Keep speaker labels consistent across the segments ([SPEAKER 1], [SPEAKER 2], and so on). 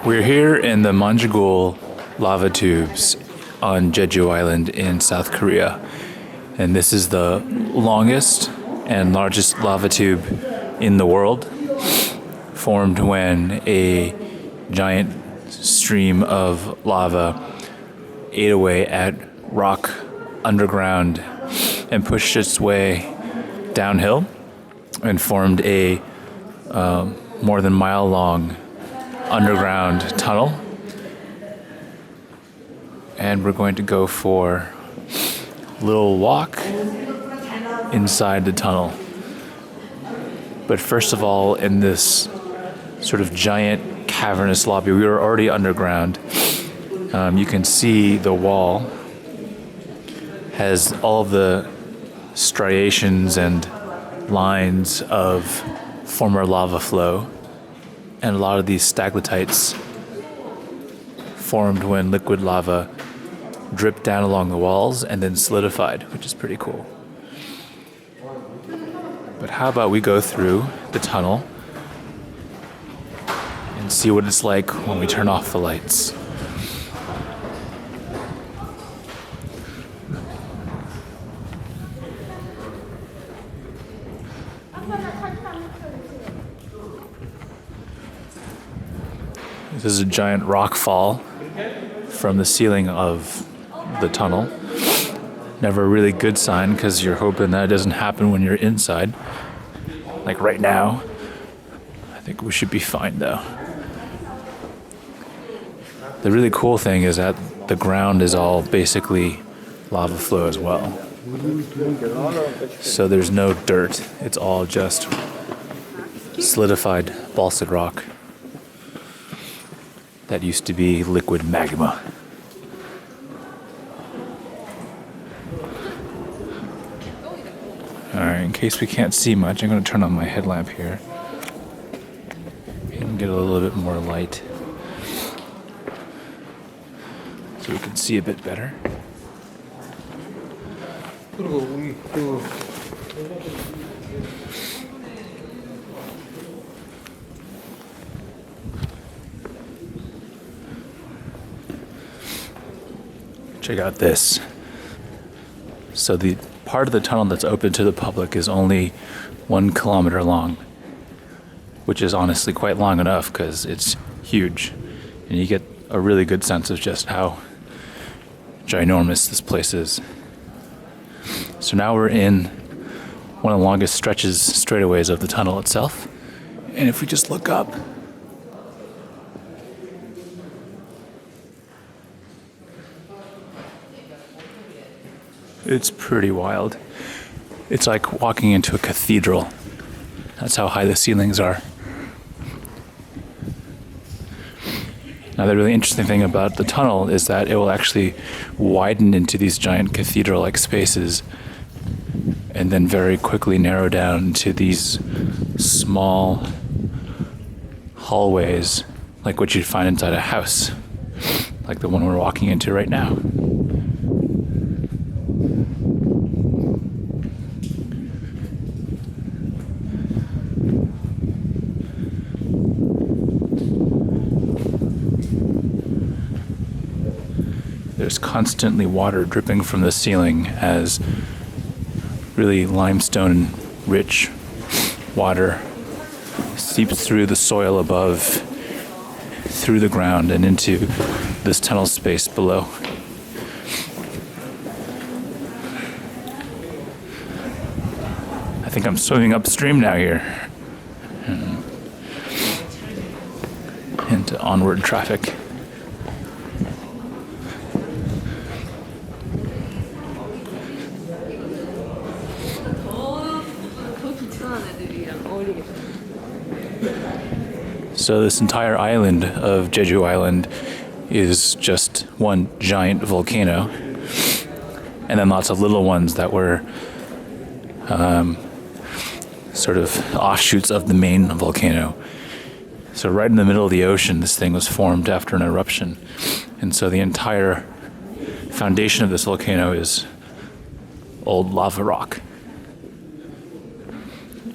[SPEAKER 1] We're here in the Manjanggul Lava Tubes on Jeju Island in South Korea. And this is the longest and largest lava tube in the world, formed when a giant stream of lava ate away at rock underground and pushed its way downhill and formed a more than mile long underground tunnel. And we're going to go for a little walk inside the tunnel. But first of all, in this sort of giant cavernous lobby, we were already underground. You can see the wall has all of the striations and lines of former lava flow. And a lot of these stalactites formed when liquid lava dripped down along the walls and then solidified, which is pretty cool. But how about we go through the tunnel and see what it's like when we turn off the lights. This is a giant rock fall from the ceiling of the tunnel. Never a really good sign because you're hoping that it doesn't happen when you're inside. Like right now. I think we should be fine though. The really cool thing is that the ground is all basically lava flow as well. So there's no dirt. It's all just solidified basalt rock that used to be liquid magma. Alright, in case we can't see much, I'm going to turn on my headlamp here and get a little bit more light so we can see a bit better. Check out this. So the part of the tunnel that's open to the public is only 1 kilometer long, which is honestly quite long enough because it's huge. And you get a really good sense of just how ginormous this place is. So now we're in one of the longest stretches, straightaways of the tunnel itself. And if we just look up, it's pretty wild. It's like walking into a cathedral. That's how high the ceilings are. Now, the really interesting thing about the tunnel is that it will actually widen into these giant cathedral-like spaces and then very quickly narrow down to these small hallways, like what you'd find inside a house, like the one we're walking into right now. There's constantly water dripping from the ceiling as really limestone-rich water seeps through the soil above, through the ground, and into this tunnel space below. I think I'm swimming upstream now here. Into onward traffic. So this entire island of Jeju Island is just one giant volcano, and then lots of little ones that were sort of offshoots of the main volcano. So right in the middle of the ocean, this thing was formed after an eruption, and so the entire foundation of this volcano is old lava rock.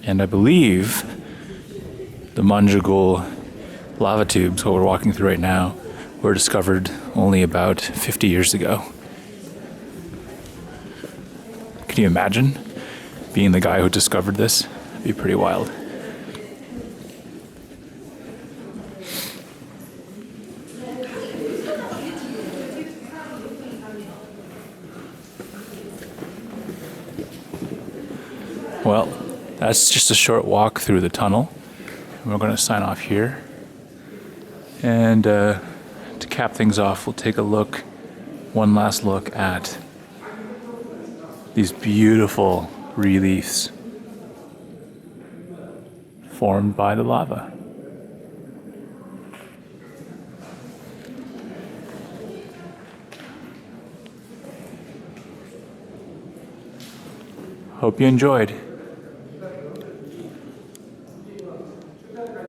[SPEAKER 1] And I believe the Manjanggul lava tubes, what we're walking through right now, were discovered only about 50 years ago. Can you imagine being the guy who discovered this? It'd be pretty wild. Well, that's just a short walk through the tunnel. We're going to sign off here. And to cap things off, we'll take one last look at these beautiful reliefs formed by the lava. Hope you enjoyed.